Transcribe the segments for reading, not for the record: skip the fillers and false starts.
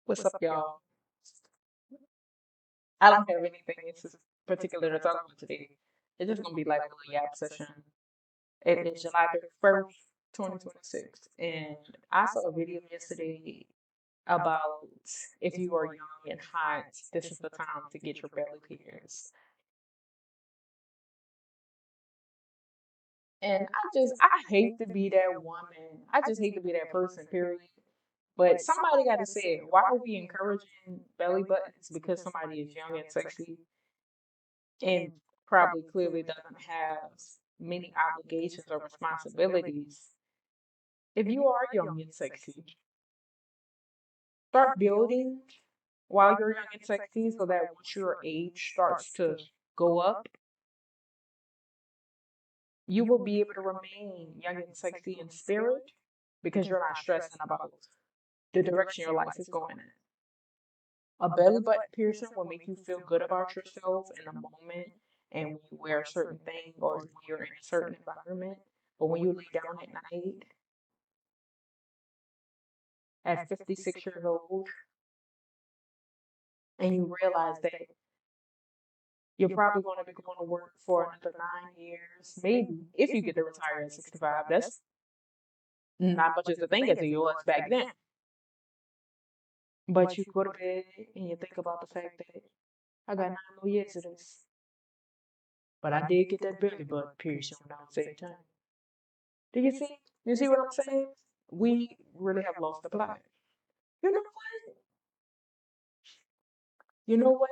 What's up, y'all? I don't have anything in particular to talk about today. It's just gonna be like a little yap session. It is July 31st, 2026, and I saw a video yesterday about if you are young and hot, this is the time to get your belly pierced. And I hate to be that woman. I just hate to be that person, period. But somebody got to say it. Why are we encouraging belly buttons? Because somebody is young and sexy and probably clearly doesn't have many obligations or responsibilities. If you are young and sexy, start building while you're young and sexy so that once your age starts to go up, you will be able to remain young and sexy in spirit because you're not stressing about the direction your life is going in. A belly button piercing will make you feel good about yourself in a moment and when you wear a certain thing or when you're in a certain environment. But when you lay down at night at 56 years old and you realize that you're probably going to be going to work for another 9 years, maybe if you get to retire at 65, that's not much as a thing as it was back then. But you go to bed and you think about the fact that I got 9 more years of this. But I did get that belly button piercing when I was 18. Do you see? You see what I'm saying? We really have lost the plot. You know what? You know what?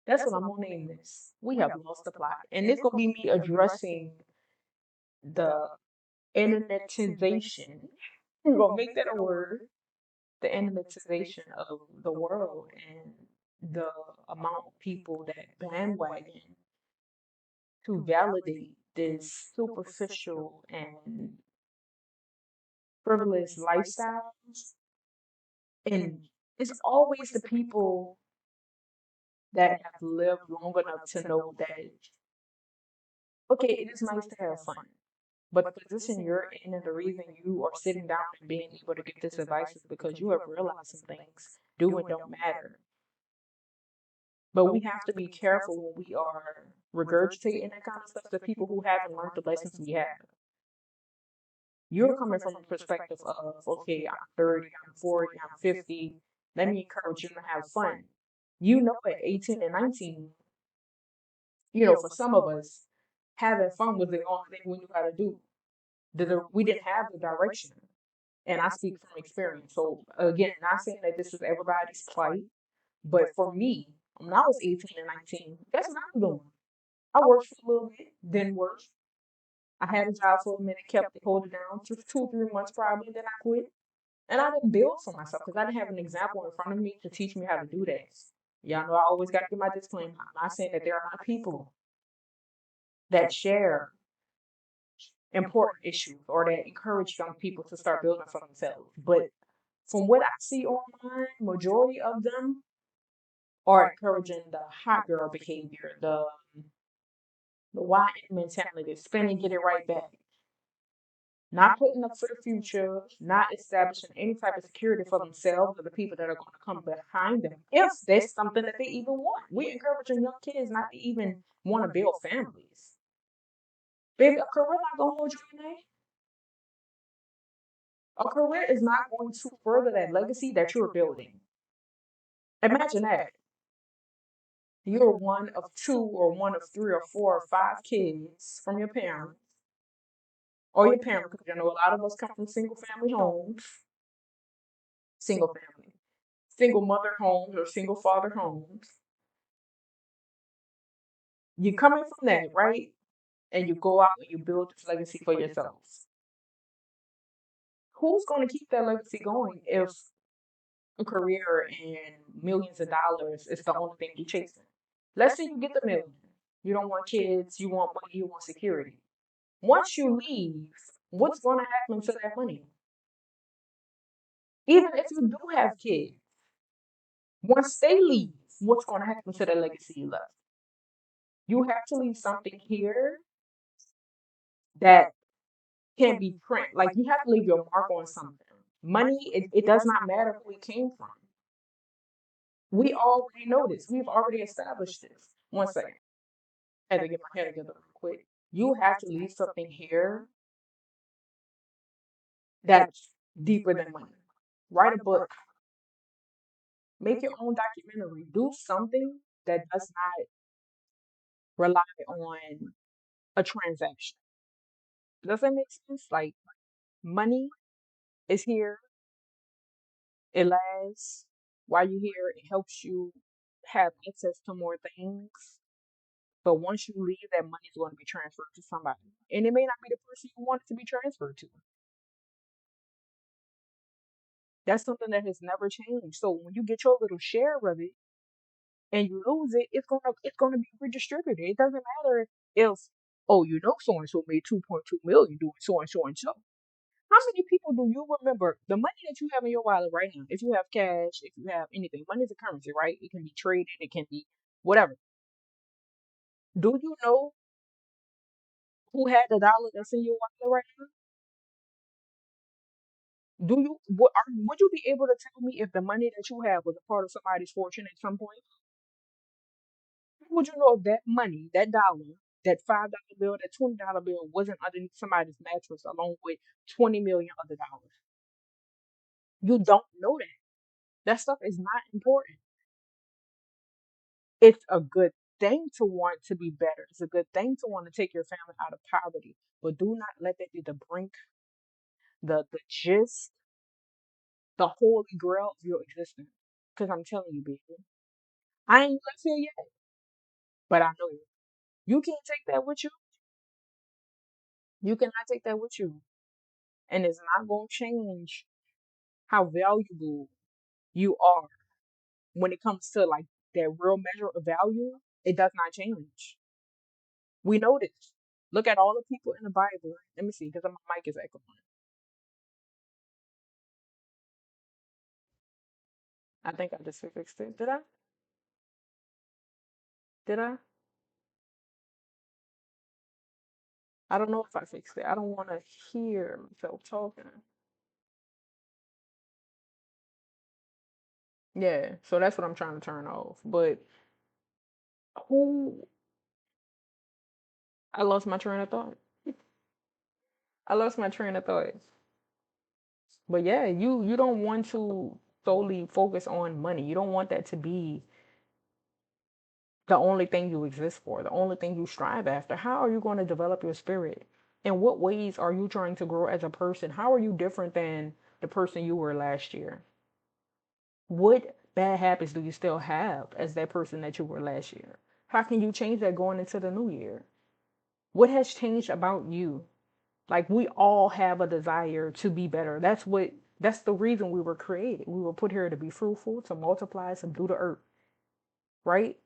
That's what I'm gonna name this. We have lost the plot. And this gonna be me addressing the internetization. We're gonna make that a word. The internetization of the world and the amount of people that bandwagon to validate this superficial and frivolous lifestyles. And it's always the people that have lived long enough to know that, okay, it is nice to have fun. But the position you're in and the reason you are sitting down and being able to get this advice is because you have realized some things do and don't matter. But we have to be careful when we are regurgitating that kind of stuff to people who haven't learned the lessons we have. You're coming from a perspective of, okay, I'm 30, I'm 40, I'm 50. Let me encourage you to have fun. You know, at 18 and 19, for some of us, having fun was the only thing we knew how to do. We didn't have the direction. And I speak from experience. So, again, not saying that this is everybody's plight, but for me, when I was 18 and 19, that's what I was doing. I worked for a little bit, then worked. I had a job for a minute, kept it, hold it down, for 2 or 3 months probably, then I quit. And I didn't build for myself because I didn't have an example in front of me to teach me how to do that. Y'all know I always got to give my disclaimer. I'm not saying that there are not people that share important issues or that encourage young people to start building for themselves. But from what I see online, majority of them are encouraging the hot girl behavior, the YN mentality, spend and get it right back. Not putting up for the future, not establishing any type of security for themselves or the people that are going to come behind them, if that's something that they even want. We're encouraging young kids not to even want to build families. Baby, a career not going to hold you in there. A career is not going to further that legacy that you're building. Imagine that. You're one of two or one of three or four or five kids from your parents or your parents, because a lot of us come from single family homes, single family, single mother homes or single father homes. You're coming from that, right? And you go out and you build this legacy for yourselves. Who's going to keep that legacy going if a career and millions of dollars is the only thing you're chasing? Let's say you get the million. You don't want kids, you want money, you want security. Once you leave, what's going to happen to that money? Even if you do have kids, once they leave, what's going to happen to the legacy you left? You have to leave something here that can be print. Like you have to leave your mark on something. Money, it does not matter who it came from. We already know this. We've already established this. One second. I had to get my head together real quick. You have to leave something here that's deeper than money. Write a book. Make your own documentary. Do something that does not rely on a transaction. Does that make sense? Like money is here, it lasts while you're here, it helps you have access to more things. But once you leave, that money is going to be transferred to somebody. And it may not be the person you want it to be transferred to. That's something that has never changed. So when you get your little share of it and you lose it, it's gonna be redistributed. It doesn't matter if, oh, so and so made 2.2 million doing so and so and so. How many people do you remember the money that you have in your wallet right now? If you have cash, if you have anything, money is a currency, right? It can be traded, it can be whatever. Do you know who had the dollar that's in your wallet right now? Would you be able to tell me if the money that you have was a part of somebody's fortune at some point? How would you know if that money, that dollar, that $5 bill, that $20 bill wasn't underneath somebody's mattress along with 20 million other dollars? You don't know that. That stuff is not important. It's a good thing to want to be better. It's a good thing to want to take your family out of poverty, but do not let that be the brink, the gist, the holy grail of your existence. Because I'm telling you, baby, I ain't left here yet, but I know you. You can't take that with you. You cannot take that with you. And it's not going to change how valuable you are when it comes to like that real measure of value. It does not change. We know this. Look at all the people in the Bible. Let me see, because my mic is echoing. I think I just fixed it. Did I? Did I? I don't know if I fixed it. I don't want to hear myself talking. Yeah, so that's what I'm trying to turn off. But who? I lost my train of thought. I lost my train of thought. But yeah, you don't want to solely focus on money. You don't want that to be the only thing you exist for, the only thing you strive after. How are you going to develop your spirit? In what ways are you trying to grow as a person? How are you different than the person you were last year? What bad habits do you still have as that person that you were last year? How can you change that going into the new year? What has changed about you? Like we all have a desire to be better. That's the reason we were created. We were put here to be fruitful, to multiply, subdue the earth, right?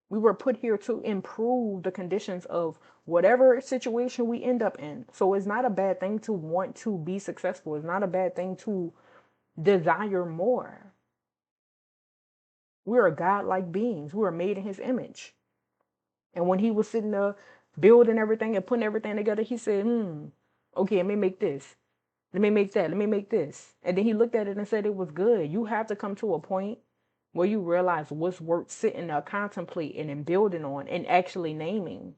We were put here to improve the conditions of whatever situation we end up in. So it's not a bad thing to want to be successful. It's not a bad thing to desire more. We are godlike beings. We are made in his image. And when he was sitting there building everything and putting everything together, he said, okay, let me make this. Let me make that. Let me make this. And then he looked at it and said it was good. You have to come to a point where you realize what's worth sitting there contemplating and building on and actually naming.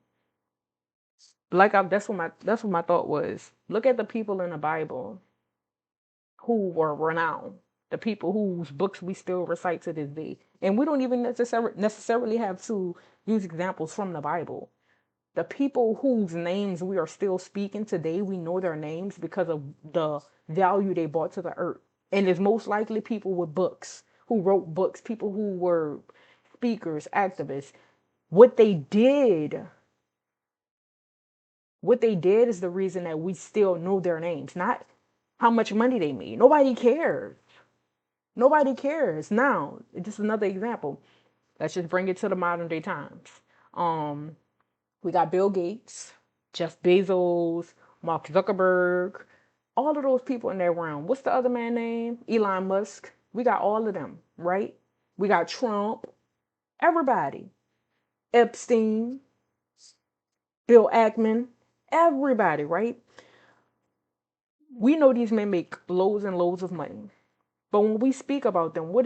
That's what my thought was. Look at the people in the Bible who were renowned, the people whose books we still recite to this day. And we don't even necessarily have to use examples from the Bible. The people whose names we are still speaking today, we know their names because of the value they brought to the earth. And it's most likely people with books, who wrote books, people who were speakers, activists. What they did, what they did is the reason that we still know their names, not how much money they made. Nobody cares. Nobody cares. Now, just another example. Let's just bring it to the modern day times. Um, we got Bill Gates, Jeff Bezos, Mark Zuckerberg, all of those people in that realm. What's the other man name? Elon Musk. We got all of them, right? We got Trump, everybody. Epstein, Bill Ackman, everybody, right? We know these men make loads and loads of money. But when we speak about them, what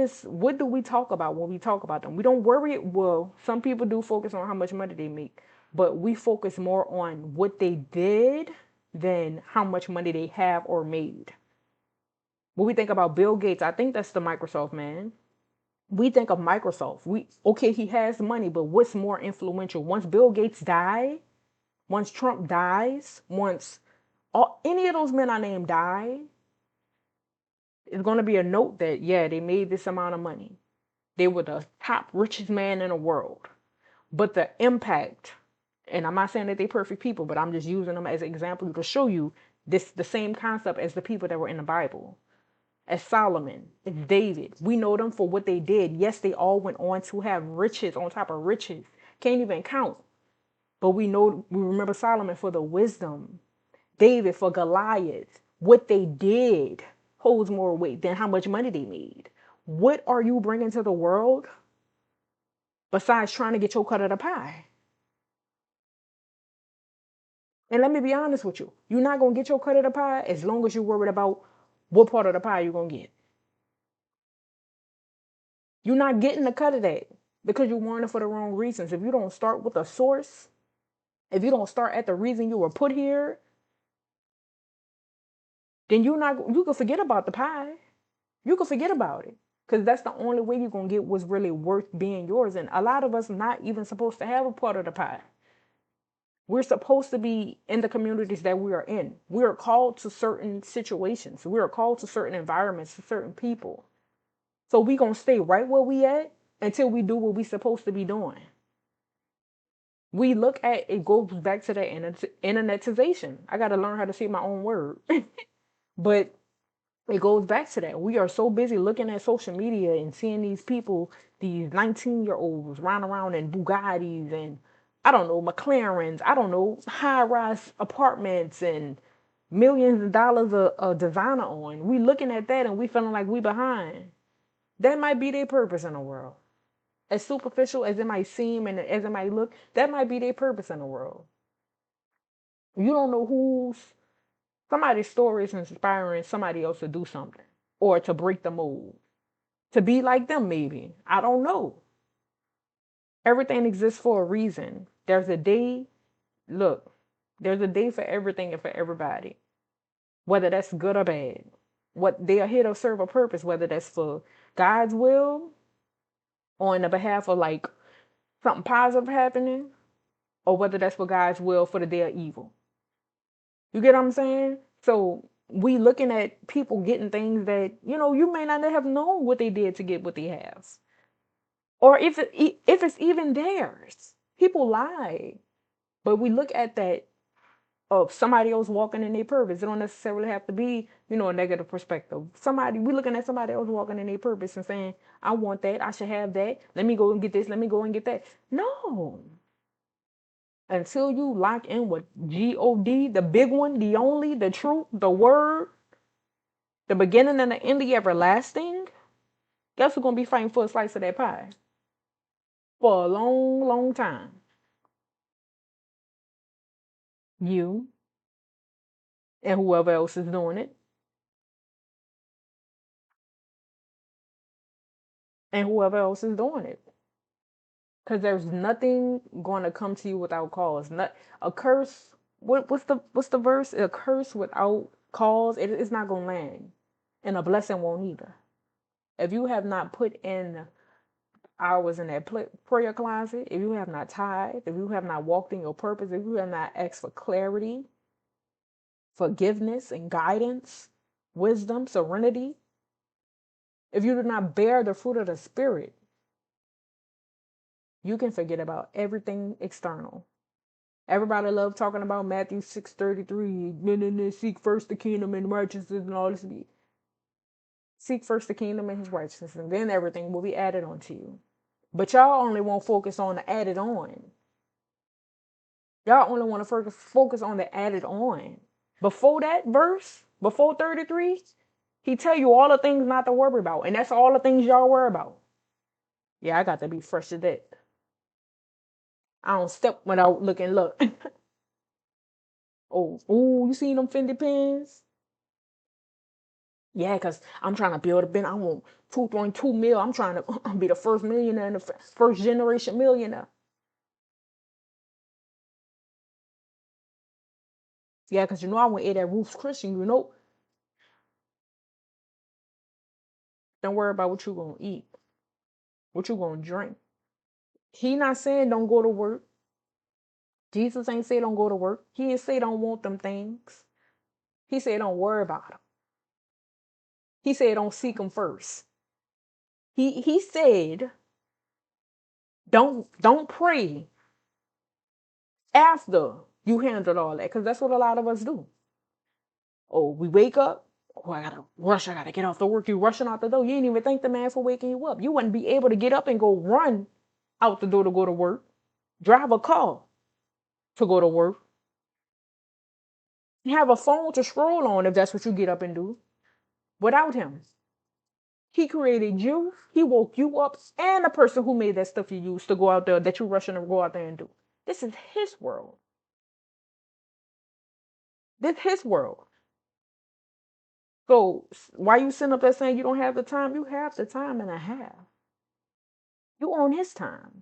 do we talk about when we talk about them? We don't worry. Well, some people do focus on how much money they make, but we focus more on what they did than how much money they have or made. When we think about Bill Gates, I think that's the Microsoft man. We think of Microsoft. We okay, he has money, but what's more influential? Once Bill Gates died, once Trump dies, once any of those men I named die, it's going to be a note that yeah, they made this amount of money. They were the top richest man in the world. But the impact, and I'm not saying that they're perfect people, but I'm just using them as an example to show you this the same concept as the people that were in the Bible. As Solomon, as David. We know them for what they did. Yes, they all went on to have riches on top of riches. Can't even count. But we remember Solomon for the wisdom, David for Goliath. What they did holds more weight than how much money they made. What are you bringing to the world besides trying to get your cut of the pie? And let me be honest with you. You're not going to get your cut of the pie as long as you're worried about what part of the pie you're going to get. You're not getting the cut of that because you want it for the wrong reasons. If you don't start with a source, if you don't start at the reason you were put here, then you can forget about the pie. You can forget about it. Because that's the only way you're going to get what's really worth being yours. And a lot of us not even supposed to have a part of the pie. We're supposed to be in the communities that we are in. We are called to certain situations. We are called to certain environments, to certain people. So we going to stay right where we at until we do what we supposed to be doing. We look at it goes back to that internetization. I got to learn how to say my own word. But it goes back to that. We are so busy looking at social media and seeing these people, these 19-year-olds running around in Bugattis and I don't know, McLarens, I don't know, high-rise apartments and millions of dollars of designer on. We looking at that and we feeling like we behind. That might be their purpose in the world. As superficial as it might seem and as it might look, that might be their purpose in the world. You don't know somebody's story is inspiring somebody else to do something or to break the mold, to be like them, maybe. I don't know. Everything exists for a reason. There's a day, look, there's a day for everything and for everybody, whether that's good or bad. What they are here to serve a purpose, whether that's for God's will or on the behalf of like something positive happening, or whether that's for God's will for the day of evil. You get what I'm saying? So we looking at people getting things that, you may not have known what they did to get what they have. Or if it's even theirs. People lie. But we look at that of somebody else walking in their purpose. It don't necessarily have to be, a negative perspective. We looking at somebody else walking in their purpose and saying, I want that, I should have that. Let me go and get this, let me go and get that. No. Until you lock in with God, the big one, the only, the truth, the word, the beginning and the end, the everlasting, guess who's gonna be fighting for a slice of that pie? For a long, long time. You and whoever else is doing it. And whoever else is doing it. Because there's nothing gonna come to you without cause. Not a curse. What's the verse? A curse without cause, it's not gonna land. And a blessing won't either. If you have not put in hours in that prayer closet, if you have not tithed, if you have not walked in your purpose, if you have not asked for clarity, forgiveness and guidance, wisdom, serenity, if you do not bear the fruit of the Spirit, you can forget about everything external. Everybody loves talking about Matthew 6:33, seek first the kingdom and righteousness and all this. Seek first the kingdom and his righteousness, and then everything will be added onto you. But y'all only want to focus on the added on. Y'all only want to focus on the added on. Before that verse, before 33, he tell you all the things not to worry about. And that's all the things y'all worry about. Yeah, I got to be fresh to that. I don't step without looking. Look. Oh, you seen them Fendi pins? Yeah, because I'm trying to build a bin. I want 2.2 mil. I'm trying to be the first millionaire and the first generation millionaire. Yeah, because you know I went to eat at Ruth's Christian. You know, don't worry about what you gonna eat, what you gonna drink. He not saying don't go to work. Jesus ain't say don't go to work. He ain't say don't want them things. He said don't worry about them. He said don't seek them first. He said don't pray after you handled all that, because that's what a lot of us do. Oh, we wake up. Oh, I gotta rush. I gotta get off the work. You rushing out the door. You ain't even thank the man for waking you up. You wouldn't be able to get up and go run out the door to go to work, drive a car to go to work, have a phone to scroll on if that's what you get up and do. Without him, he created you. He woke you up, and the person who made that stuff you use to go out there that you rushing to go out there and do. This is his world. This his world. So why you sitting up there saying you don't have the time? You have the time and a half. You own his time.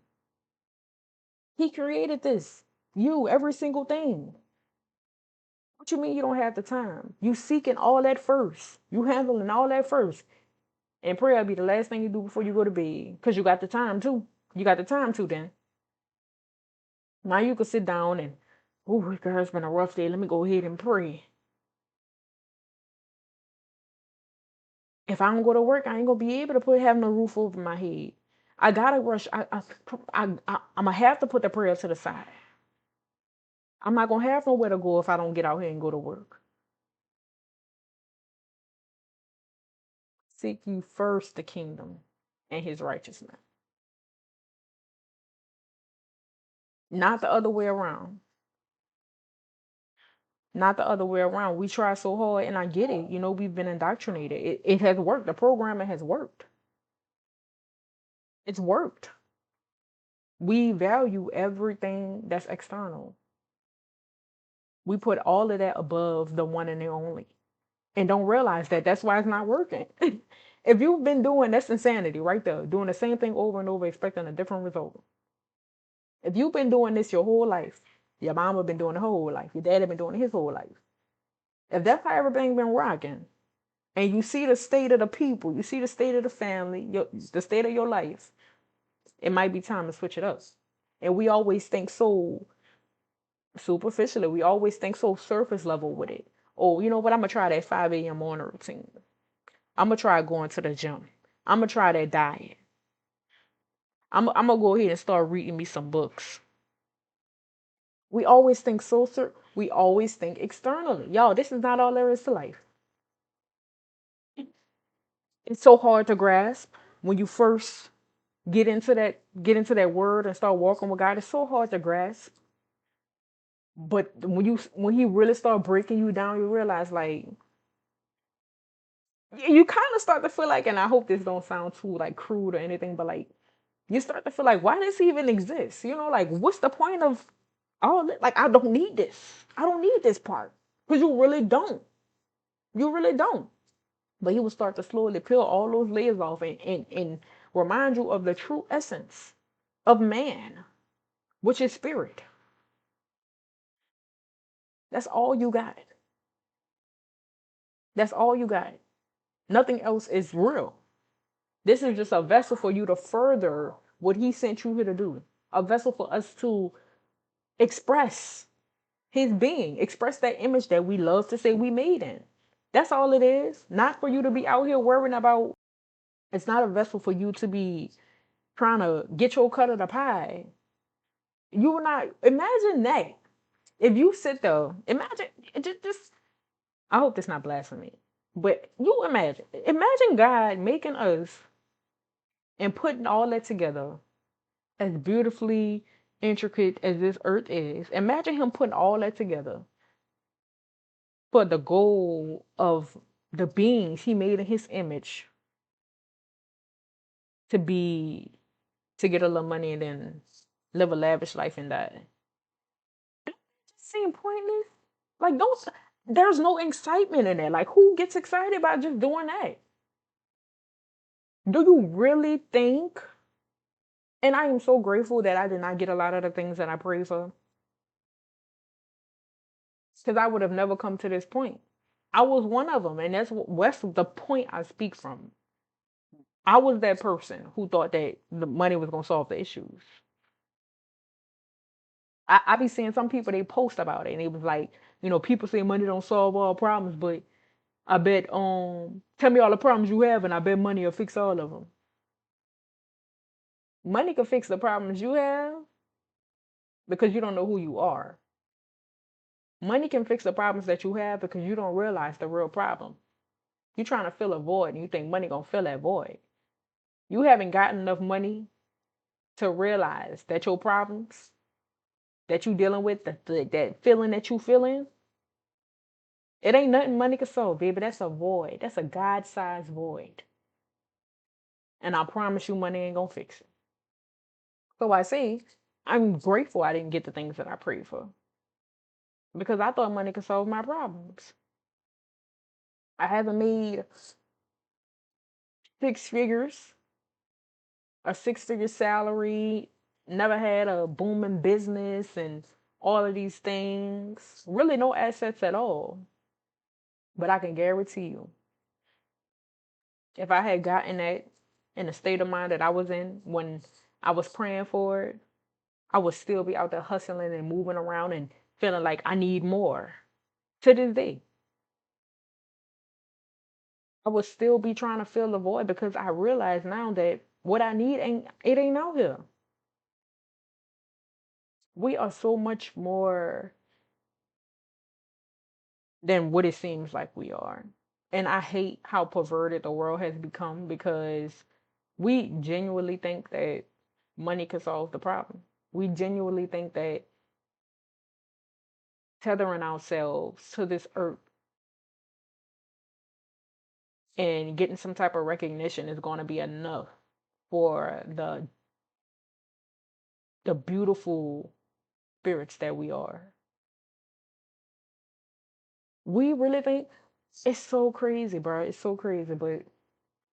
He created this. You, every single thing. What you mean you don't have the time? You seeking all that first. You handling all that first. And prayer will be the last thing you do before you go to bed. Because you got the time too. You got the time too then. Now you can sit down and, oh, girl, it's been a rough day. Let me go ahead and pray. If I don't go to work, I ain't gonna be able to put having a roof over my head. I gotta rush. I'm gonna have to put the prayer to the side. I'm not gonna have nowhere to go if I don't get out here and go to work. Seek you first the kingdom and his righteousness, not the other way around. Not the other way around. We try so hard, and I get it. You know, we've been indoctrinated. It has worked. The programming has worked. It's worked. We value everything that's external. We put all of that above the one and the only, and don't realize that that's why it's not working. If you've been doing, that's insanity right there, doing the same thing over and over, expecting a different result. If you've been doing this your whole life, your mama been doing it her whole life, your daddy been doing it his whole life. If that's how everything been rocking, and you see the state of the people, you see the state of the family, the state of your life, it might be time to switch it up. And we always think so superficially. We always think so surface level with it. Oh, you know what? I'm gonna try that 5 a.m. morning routine. I'm gonna try going to the gym. I'm gonna try that diet. I'm gonna go ahead and start reading me some books. We always think so. We always think externally. Y'all, this is not all there is to life. It's so hard to grasp when you first get into that word and start walking with God. It's so hard to grasp. But when he really start breaking you down, you realize like you kind of start to feel like, and I hope this don't sound too like crude or anything, but like you start to feel like, why does he even exist? You know, like what's the point of all that? Like I don't need this. I don't need this part because you really don't. You really don't. But he will start to slowly peel all those layers off and remind you of the true essence of man, which is spirit. That's all you got. That's all you got. Nothing else is real. This is just a vessel for you to further what he sent you here to do. A vessel for us to express his being, express that image that we love to say we made in. That's all it is. Not for you to be out here worrying about. It's not a vessel for you to be trying to get your cut of the pie. You will not imagine that. If you sit there, imagine just I hope that's not blasphemy. But you imagine God making us and putting all that together as beautifully intricate as this earth is. Imagine him putting all that together for the goal of the beings he made in his image to be to get a little money and then live a lavish life and die. Just seem pointless. Like don't. There's no excitement in that. Like, who gets excited about just doing that? Do you really think? And I am so grateful that I did not get a lot of the things that I prayed for, because I would have never come to this point. I was one of them, and that's the point I speak from. I was that person who thought that the money was gonna solve the issues. I be seeing some people, they post about it, and it was like, people say money don't solve all problems, but I bet tell me all the problems you have, and I bet money will fix all of them. Money can fix the problems you have because you don't know who you are. Money can fix the problems that you have because you don't realize the real problem. You're trying to fill a void, and you think money gonna fill that void. You haven't gotten enough money to realize that your problems that you dealing with, that feeling that you feeling, it ain't nothing money can solve, baby. That's a void. That's a God-sized void. And I promise you, money ain't gonna fix it. So I say, I'm grateful I didn't get the things that I prayed for because I thought money could solve my problems. I haven't made six figures, a six-figure salary, never had a booming business and all of these things. Really no assets at all. But I can guarantee you, if I had gotten that in the state of mind that I was in when I was praying for it, I would still be out there hustling and moving around and feeling like I need more to this day. I would still be trying to fill the void because I realize now that what I need ain't out here. We are so much more than what it seems like we are. And I hate how perverted the world has become because we genuinely think that money can solve the problem. We genuinely think that tethering ourselves to this earth and getting some type of recognition is going to be enough for the beautiful spirits that we are. We really think it's so crazy, bro. It's so crazy, but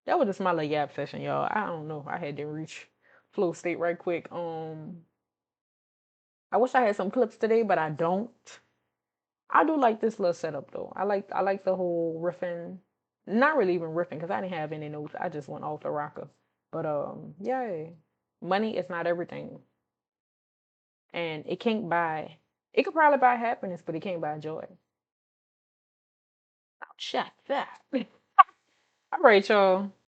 that was just my little yap session, y'all. I don't know. I had to reach flow state right quick. I wish I had some clips today, but I don't. I do like this little setup though. I like the whole riffing. Not really even riffing because I didn't have any notes. I just went off the rocker. But yeah, money is not everything, and it can't buy. It could probably buy happiness, but it can't buy joy. Oh, shut that. All right, y'all.